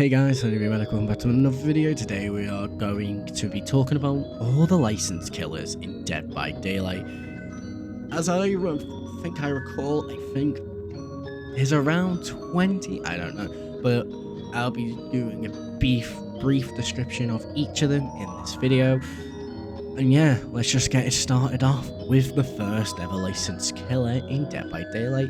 Hey guys, HoneyBeeMedic, welcome back to another video. Today we are going to be talking about all the license killers in Dead by Daylight. As I think I recall, I think there's around 20, I don't know, but I'll be doing a brief description of each of them in this video. And yeah, let's just get it started off with the first ever license killer in Dead by Daylight,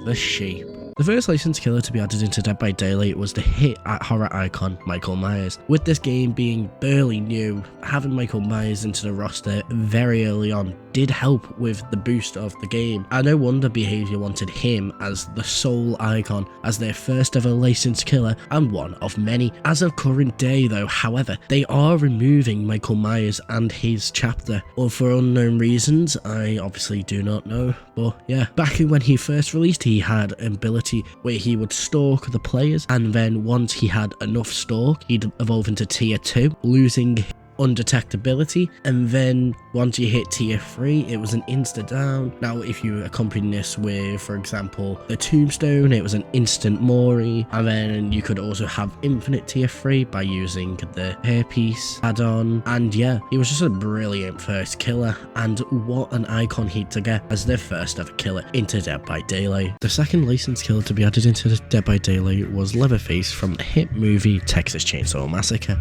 the Sheep. The first licensed killer to be added into Dead by Daylight was the hit at horror icon Michael Myers. With this game being barely new, having Michael Myers into the roster very early on did help with the boost of the game, and no wonder Behaviour wanted him as the sole icon as their first ever licensed killer and one of many. As of current day though, however, they are removing Michael Myers and his chapter, or for unknown reasons, I obviously do not know, but yeah. Back when he first released, he had an ability where he would stalk the players, and then once he had enough stalk, he'd evolve into tier 2, losing undetectability, and then once you hit tier 3 it was an insta down. Now if you accompany this with, for example, the tombstone, it was an instant mori, and then you could also have infinite tier 3 by using the hairpiece add-on. And yeah, he was just a brilliant first killer, and what an icon he'd to get as their first ever killer into Dead by Daylight. The second licensed killer to be added into Dead by Daylight was Leatherface from the hit movie Texas Chainsaw Massacre.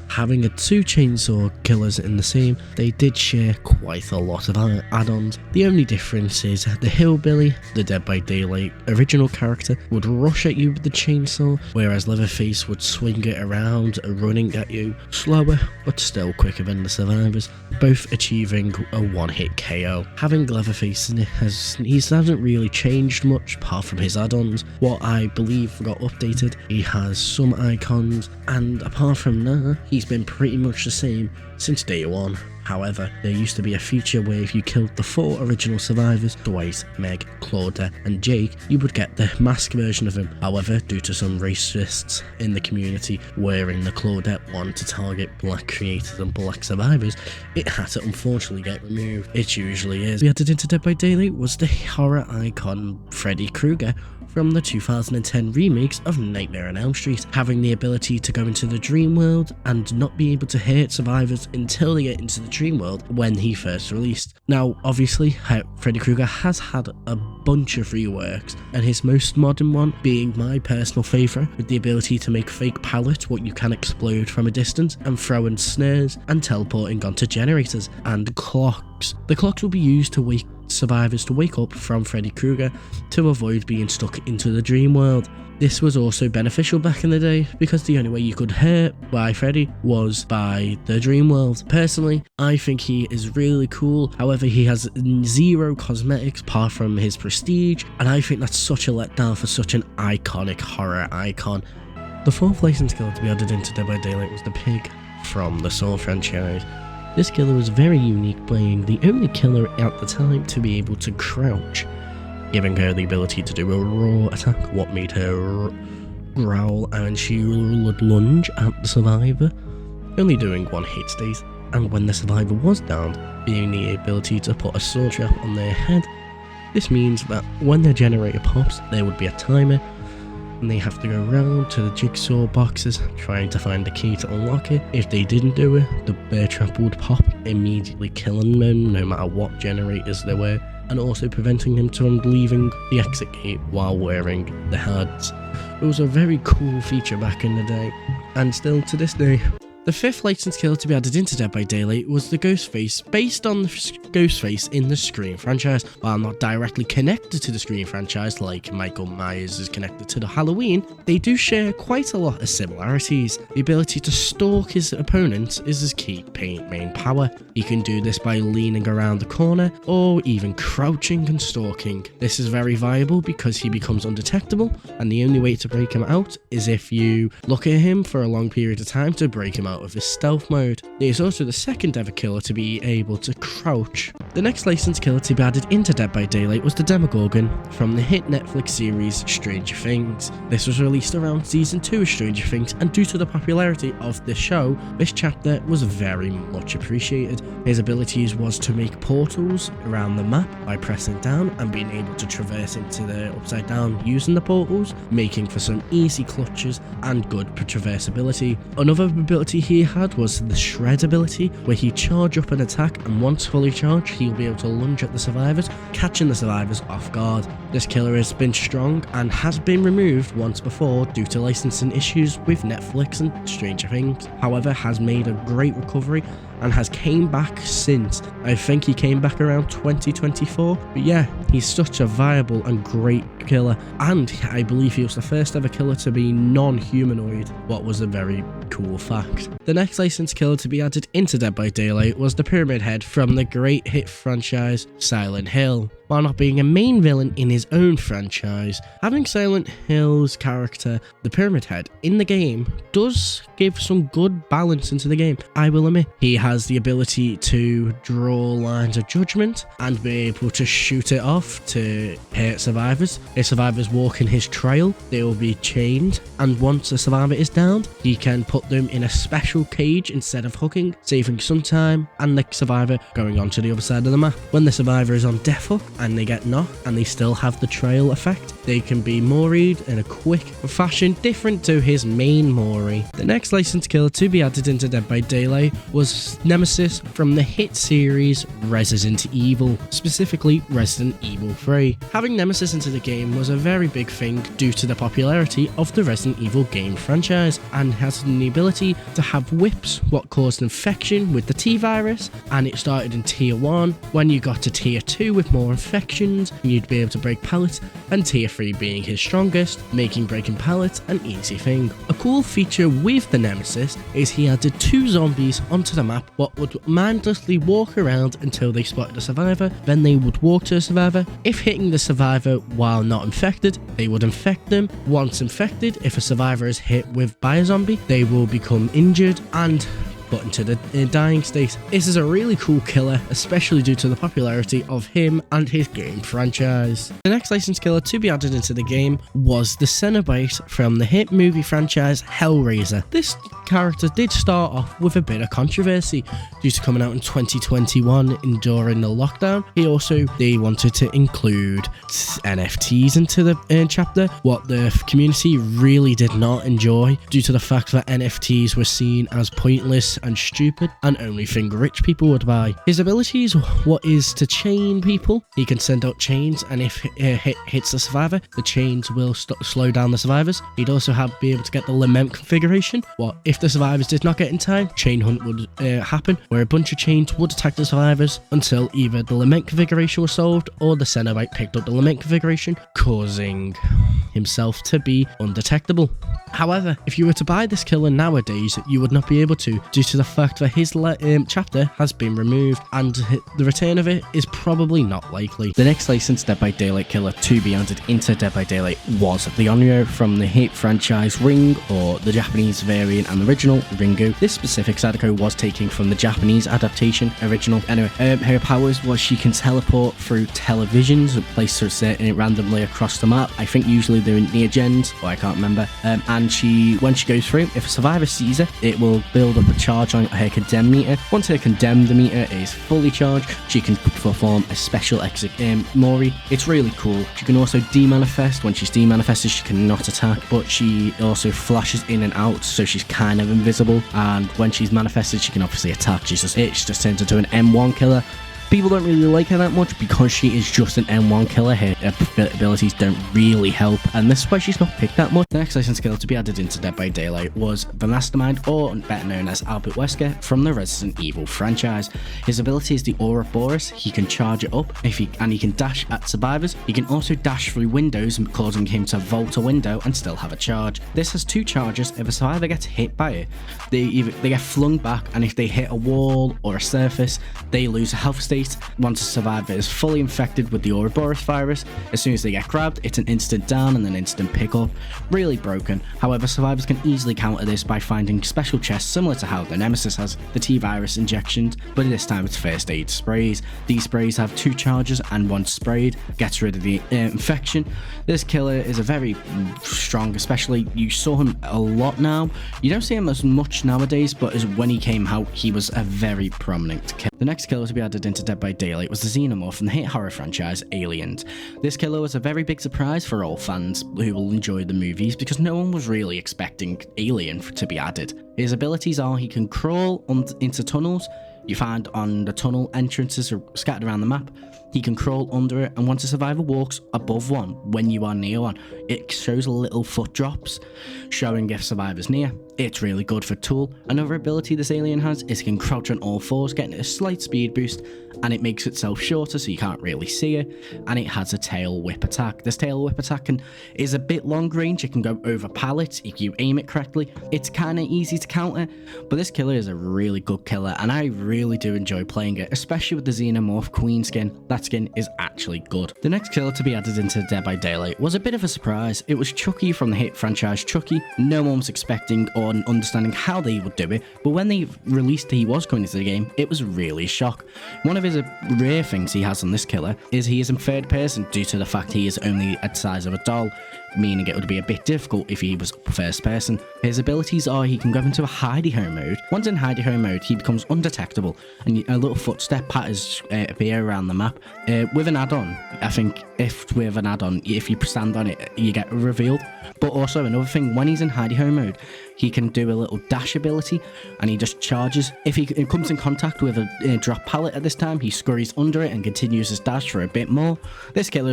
Having two chainsaw killers in the same, they did share quite a lot of add-ons. The only difference is the hillbilly, the Dead by Daylight original character, would rush at you with the chainsaw, whereas Leatherface would swing it around, running at you, slower but still quicker than the survivors, both achieving a one-hit KO. Having Leatherface in it, he hasn't really changed much apart from his add-ons. What I believe got updated, he has some icons, and apart from that, he's been pretty much the same since day one. However, there used to be a feature where if you killed the 4 original survivors, Dwight, Meg, Claudia and Jake, you would get the mask version of him. However, due to some racists in the community wherein the Claudette wanted to target black creators and black survivors, it had to unfortunately get removed. It usually is. We added into Dead by Daylight was the horror icon Freddy Krueger from the 2010 remakes of Nightmare on Elm Street, having the ability to go into the dream world and not be able to hurt survivors until they get into the dream world when he first released. Now obviously Freddy Krueger has had a bunch of reworks, and his most modern one being my personal favourite, with the ability to make fake pallets what you can explode from a distance, and throw in snares and teleporting onto generators and clocks. The clocks will be used to wake survivors to wake up from Freddy Krueger to avoid being stuck into the dream world. This was also beneficial back in the day because the only way you could hurt by Freddy was by the dream world. Personally, I think he is really cool. However, he has 0 cosmetics apart from his prestige, and I think that's such a letdown for such an iconic horror icon. The fourth licensed killer to be added into Dead by Daylight was the Pig from the Saw franchise. This killer was very unique, being the only killer at the time to be able to crouch, giving her the ability to do a raw attack, what made her growl, and she would lunge at the survivor, only doing 1 hit stays, and when the survivor was down, being the ability to put a saw trap on their head. This means that when the generator pops, there would be a timer, and they have to go around to the jigsaw boxes trying to find the key to unlock it. If they didn't do it, the bear trap would pop, immediately killing them no matter what generators there were, and also preventing them from leaving the exit gate while wearing the HUDs. It was a very cool feature back in the day, and still to this day. The fifth licensed killer to be added into Dead by Daylight was the Ghostface, based on the Ghostface in the Scream franchise. While not directly connected to the Scream franchise like Michael Myers is connected to the Halloween, they do share quite a lot of similarities. The ability to stalk his opponents is his key main power. He can do this by leaning around the corner or even crouching and stalking. This is very viable because he becomes undetectable, and the only way to break him out is if you look at him for a long period of time to break him out out of his stealth mode. He is also the second ever killer to be able to crouch. The next licensed killer to be added into Dead by Daylight was the Demogorgon from the hit Netflix series Stranger Things. This was released around season 2 of Stranger Things, and due to the popularity of the show, this chapter was very much appreciated. His abilities was to make portals around the map by pressing down and being able to traverse into the upside down using the portals, making for some easy clutches and good traversability. Another ability he had was the Shred ability, where he'd charge up an attack, and once fully charged he'll be able to lunge at the survivors, catching the survivors off guard. This killer has been strong and has been removed once before due to licensing issues with Netflix and Stranger Things, however has made a great recovery and has came back since. I think he came back around 2024, but yeah, he's such a viable and great killer, and I believe he was the first ever killer to be non-humanoid, what was a very cool fact. The next licensed killer to be added into Dead by Daylight was the Pyramid Head from the great hit franchise Silent Hill. While not being a main villain in his own franchise, having Silent Hill's character, the Pyramid Head, in the game does give some good balance into the game, I will admit. He has the ability to draw lines of judgment and be able to shoot it off to hurt survivors. If survivors walk in his trail, they will be chained, and once a survivor is downed, he can put them in a special cage instead of hooking, saving some time and the survivor going on to the other side of the map. When the survivor is on death hook and they get knocked and they still have the trail effect, they can be moried in a quick fashion different to his main mori. The next licensed killer to be added into Dead by Daylight was Nemesis from the hit series Resident Evil, specifically Resident Evil 3. Having Nemesis into the game was a very big thing due to the popularity of the Resident Evil game franchise, and has the ability to have whips, what caused infection with the T-virus, and it started in tier 1. When you got to tier 2 with more infections, you'd be able to break pallets, and tier 3 being his strongest, making breaking pallets an easy thing. A cool feature with the Nemesis is he added 2 zombies onto the map what would mindlessly walk around until they spotted a survivor, then they would walk to a survivor. If hitting the survivor while not infected, they would infect them. Once infected, if a survivor is hit by a zombie, they will become injured and put into the dying state. This is a really cool killer, especially due to the popularity of him and his game franchise. The next licensed killer to be added into the game was the Cenobite from the hit movie franchise Hellraiser. This character did start off with a bit of controversy due to coming out in 2021 during the lockdown. They wanted to include NFTs into the chapter, what the community really did not enjoy due to the fact that NFTs were seen as pointless and stupid and only thing rich people would buy. His abilities, what is to chain people. He can send out chains, and if it hits the survivor, the chains will slow down the survivors. He'd also be able to get the lament configuration. What if the survivors did not get in time? Chain hunt would happen, where a bunch of chains would attack the survivors until either the lament configuration was solved or the Cenobite picked up the lament configuration, causing himself to be undetectable. However, if you were to buy this killer nowadays, you would not be able to, due to the fact that his chapter has been removed and the return of it is probably not likely. The next licensed Dead by Daylight killer to be added into Dead by Daylight was the Onryo from the hit franchise Ring, or the Japanese variant and original Ringu. This specific Sadako was taken from the Japanese adaptation original. Anyway, her powers was she can teleport through televisions and place her randomly across the map. I think usually they're near gens, or I can't remember. And when she goes through, if a survivor sees her, it will build up a charge on her condemn meter. Once her condemned meter is fully charged, she can perform a special exit mori. It's really cool. She can also demanifest. When she's demanifested, she cannot attack, but she also flashes in and out, so she's kind of invisible. And when she's manifested, she can obviously attack. It just turns into an M1 killer. People don't really like her that much because she is just an M1 killer. Her abilities don't really help, and this is why she's not picked that much. The next licensed killer to be added into Dead by Daylight was the Mastermind, or better known as Albert Wesker, from the Resident Evil franchise. His ability is the Ouroboros. He can charge it up, and he can dash at survivors. He can also dash through windows, causing him to vault a window and still have a charge. This has 2 charges. If a survivor gets hit by it, they get flung back, and if they hit a wall or a surface, they lose a health state state. Once a survivor is fully infected with the Ouroboros virus, as soon as they get grabbed, it's an instant down and then instant pick up. Really broken. However, survivors can easily counter this by finding special chests similar to how the Nemesis has the T-virus injections, but this time it's first aid sprays. These sprays have 2 charges and once sprayed gets rid of the infection. This killer is a very strong, especially you saw him a lot now. You don't see him as much nowadays, but as when he came out, he was a very prominent killer. The next killer to be added into Dead by Daylight was the Xenomorph from the hit horror franchise Aliens. This killer was a very big surprise for all fans who will enjoy the movies because no one was really expecting Alien to be added. His abilities are he can crawl into tunnels you find on the tunnel entrances are scattered around the map. He can crawl under it, and once a survivor walks above one when you are near one, it shows little foot drops showing if survivor's near. It's really good for tool. Another ability this alien has is it can crouch on all fours, getting a slight speed boost, and it makes itself shorter so you can't really see it, and it has a tail whip attack. This tail whip attack is a bit long range. It can go over pallets if you aim it correctly. It's kind of easy to counter, but this killer is a really good killer, and I really do enjoy playing it, especially with the Xenomorph Queen skin. That skin is actually good. The next killer to be added into Dead by Daylight was a bit of a surprise. It was Chucky from the hit franchise Chucky. No one was expecting or understanding how they would do it, but when they released he was coming into the game, it was really a shock. One of his rare things he has on this killer is he is in third person due to the fact he is only the size of a doll, meaning it would be a bit difficult if he was first person. His abilities are he can go into a hidey-ho mode. Once in hidey-ho mode, he becomes undetectable, and a little footstep patterns appear around the map. With an add-on, I think if you stand on it, you get revealed. But also another thing, when he's in hidey-ho mode, he can do a little dash ability, and he just charges. If he comes in contact with a drop pallet at this time, he scurries under it and continues his dash for a bit more. This killer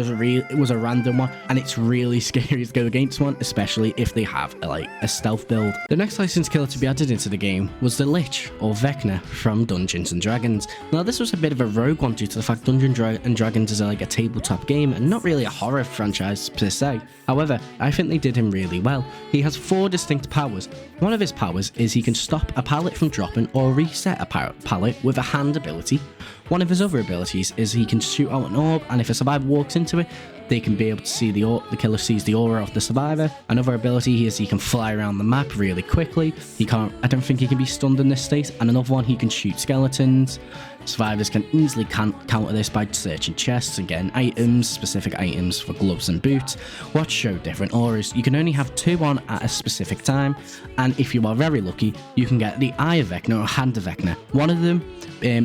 was a random one, and it's really scary to go against one, especially if they have a stealth build. The next licensed killer to be added into the game was the Lich, or Vecna, from Dungeons & Dragons. Now this was a bit of a rogue one due to the fact Dungeons & Dragons is a tabletop game and not really a horror franchise per se. However, I think they did him really well. He has 4 distinct powers. One of his powers is he can stop a pallet from dropping or reset a pallet with a hand ability. One of his other abilities is he can shoot out an orb, and if a survivor walks into it, they can be able to see the killer sees the aura of the survivor. Another ability is he can fly around the map really quickly. I don't think he can be stunned in this state. And another one, he can shoot skeletons. Survivors can easily counter this by searching chests and getting items, specific items for gloves and boots, which show different auras. You can only have 2 on at a specific time, and if you are very lucky, you can get the Eye of Vecna or Hand of Vecna. One of them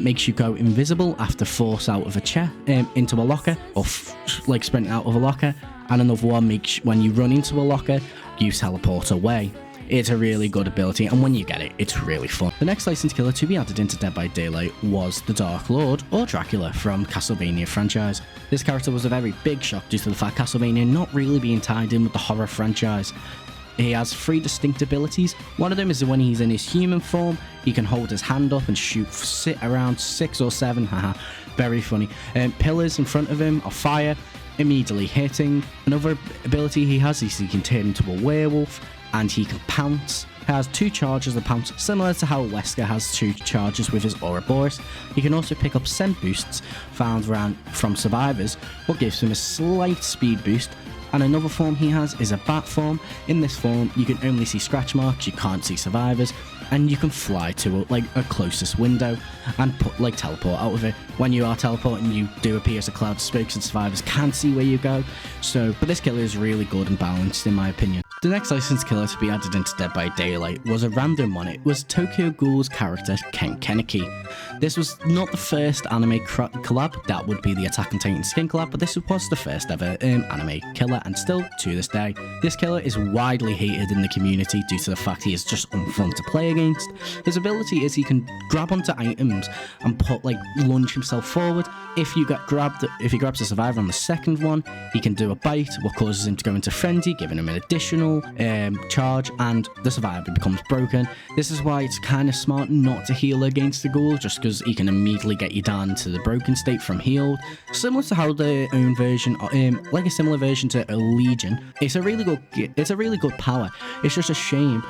makes you go invisible after force out of a chair into a locker, or sprint out of a locker, and another one makes when you run into a locker, you teleport away. It's a really good ability, and when you get it, it's really fun. The next licensed killer to be added into Dead by Daylight was the Dark Lord, or Dracula, from Castlevania franchise. This character was a very big shock due to the fact Castlevania not really being tied in with the horror franchise. He has 3 distinct abilities. One of them is when he's in his human form, he can hold his hand up and sit around 6 or 7, haha, very funny, pillars in front of him of fire, immediately hitting. Another ability he has is he can turn into a werewolf, and he can pounce. He has 2 charges of pounce, similar to how Wesker has 2 charges with his Ouroboros. He can also pick up scent boosts found around from survivors, what gives him a slight speed boost. And another form he has is a bat form. In this form, you can only see scratch marks, you can't see survivors, and you can fly to a closest window and teleport out of it. When you are teleporting, you do appear as a cloud of spokes and survivors can't see where you go. But this killer is really good and balanced in my opinion. The next licensed killer to be added into Dead by Daylight was a random one. It was Tokyo Ghoul's character Ken Kaneki. This was not the first anime collab, that would be the Attack on Titan skin collab, but this was the first ever anime killer, and still to this day. This killer is widely hated in the community due to the fact he is just unfun to play against. His ability is he can grab onto items and lunge himself forward. If he grabs a survivor on the second one, he can do a bite, what causes him to go into frenzy, giving him an additional normal charge, and the survivor becomes broken. This is why it's kind of smart not to heal against the ghoul, just because he can immediately get you down to the broken state from healed. Similar to how their own version, like a similar version to a Legion. It's a really good power. It's just a shame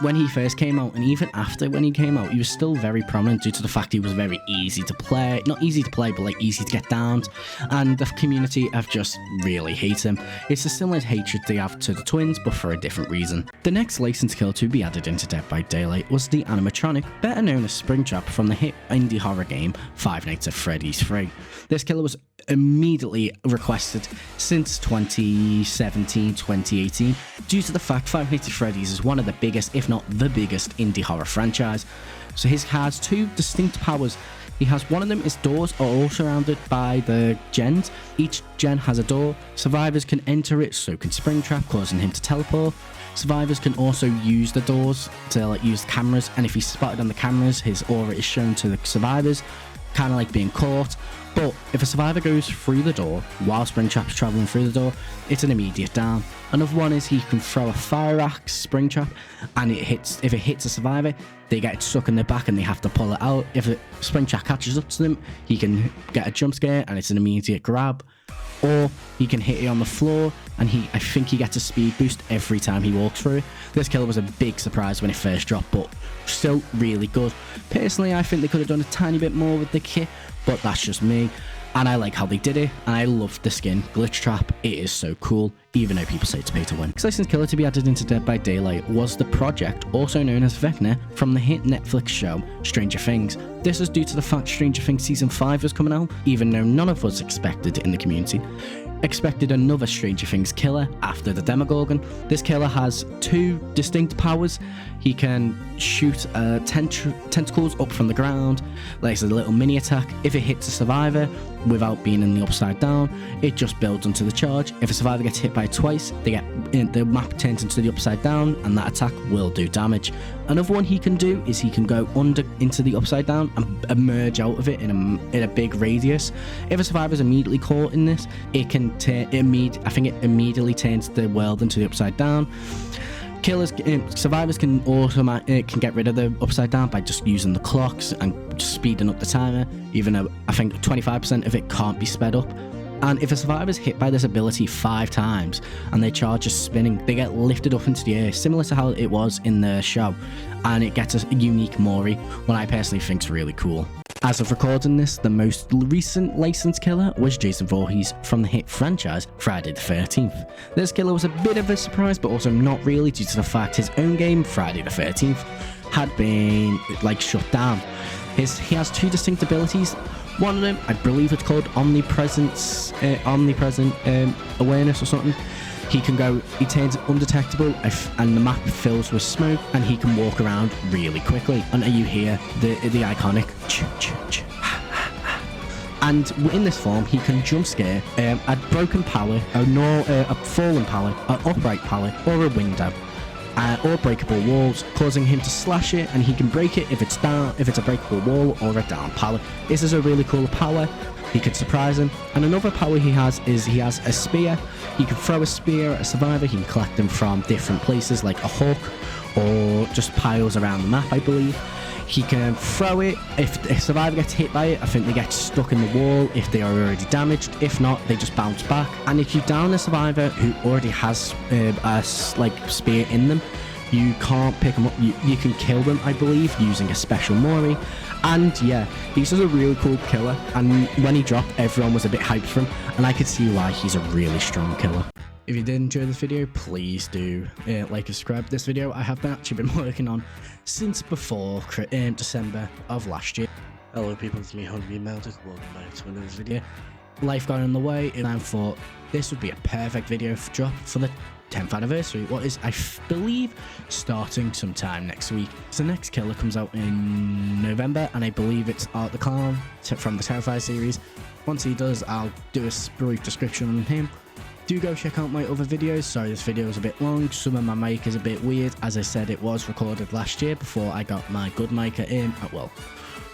when he first came out, and even after when he came out, he was still very prominent due to the fact he was very easy to play. Not easy to play, but like easy to get down. And the community have just really hate him. It's a similar hatred they have to the twins, but for a different reason. The next licensed kill to be added into Dead by Daylight was the animatronic, better known as Springtrap, from the hit indie horror game Five Nights at Freddy's 3. This killer was immediately requested since 2017-2018 due to the fact Five Nights at Freddy's is one of the biggest, if not the biggest, indie horror franchise. So he has two distinct powers. He has one of them is doors are all surrounded by the gens. Each gen has a door. Survivors can enter it, so can Springtrap, causing him to teleport. Survivors can also use the doors to use the cameras, and if he's spotted on the cameras, his aura is shown to the survivors, kind of like being caught. But if a survivor goes through the door while Springtrap's traveling through the door, it's an immediate down. Another one is he can throw a fire axe Springtrap, and if it hits a survivor, they get stuck in their back and they have to pull it out. If Springtrap catches up to them, he can get a jump scare and it's an immediate grab. Or he can hit it on the floor, and I think he gets a speed boost every time he walks through. This killer was a big surprise when it first dropped, but still really good. Personally, I think they could have done a tiny bit more with the kit, but that's just me. And I like how they did it, and I love the skin. Glitch Trap, it is so cool, even though people say it's pay to win. Next licensed killer to be added into Dead by Daylight was the Project, also known as Vecna, from the hit Netflix show Stranger Things. This is due to the fact Stranger Things Season 5 was coming out, even though none of us expected in the community. Expected another Stranger Things killer after the Demogorgon. This killer has two distinct powers. He can shoot tentacles up from the ground, like it's a little mini attack. If it hits a survivor without being in the upside down, it just builds onto the charge. If a survivor gets hit by it twice, the map turns into the upside down, and that attack will do damage. Another one he can do is he can go into the upside down and emerge out of it in a big radius. If a survivor is immediately caught in this, it can immediately turns the world into the upside down. Survivors can get rid of the upside down by just using the clocks and just speeding up the timer, even though I think 25% of it can't be sped up. And if a survivor is hit by this ability 5 times and their charge is spinning, they get lifted up into the air, similar to how it was in the show, and it gets a unique Mori, one I personally think is really cool. As of recording this, the most recent licensed killer was Jason Voorhees from the hit franchise Friday the 13th. This killer was a bit of a surprise, but also not really, due to the fact his own game, Friday the 13th, had been shut down. He has two distinct abilities. One of them, I believe it's called omnipresent awareness or something. He turns undetectable and the map fills with smoke, and he can walk around really quickly. And you hear the iconic and in this form, he can jump scare a broken pallet, a fallen pallet, an upright pallet, or a window, or breakable walls, causing him to slash it, and he can break it if it's a breakable wall or a down pallet. This is a really cool power. He could surprise him. And another power he has is he has a spear. He can throw a spear at a survivor. He can collect them from different places like a hook or just piles around the map, I believe. He can throw it. If a survivor gets hit by it, I think they get stuck in the wall if they are already damaged. If not, they just bounce back. And if you down a survivor who already has a spear in them, you can't pick them up. You can kill them, I believe, using a special Mori. And yeah, he's just a really cool killer. And when he dropped, everyone was a bit hyped for him. And I could see why he's a really strong killer. If you did enjoy this video, please do like and subscribe. This video I have actually been working on since before December of last year. Hello people, it's me HoneyBeeMedic. Welcome back to another video. Life got in the way, and I thought this would be a perfect video for drop for the 10th anniversary. What is, I believe, starting sometime next week. So the next killer comes out in November, and I believe it's Art the Clown from the Terrify series. Once he does, I'll do a brief description on him. Do go check out my other videos. Sorry, this video is a bit long. Some of my mic is a bit weird. As I said, it was recorded last year before I got my good mic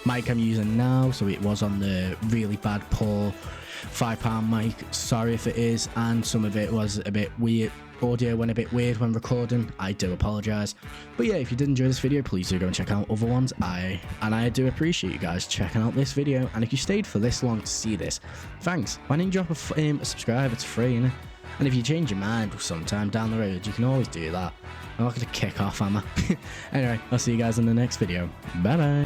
mic I'm using now, so it was on the really bad, poor £5 mic. Sorry if it is, and some of it was a bit weird, audio went a bit weird when recording, I do apologise. But yeah, if you did enjoy this video, please do go and check out other ones. I do appreciate you guys checking out this video, and if you stayed for this long to see this, thanks. Why didn't you drop a subscribe? It's free, innit? And if you change your mind sometime down the road, you can always do that. I'm not going to kick off, am I? Anyway, I'll see you guys in the next video. Bye bye.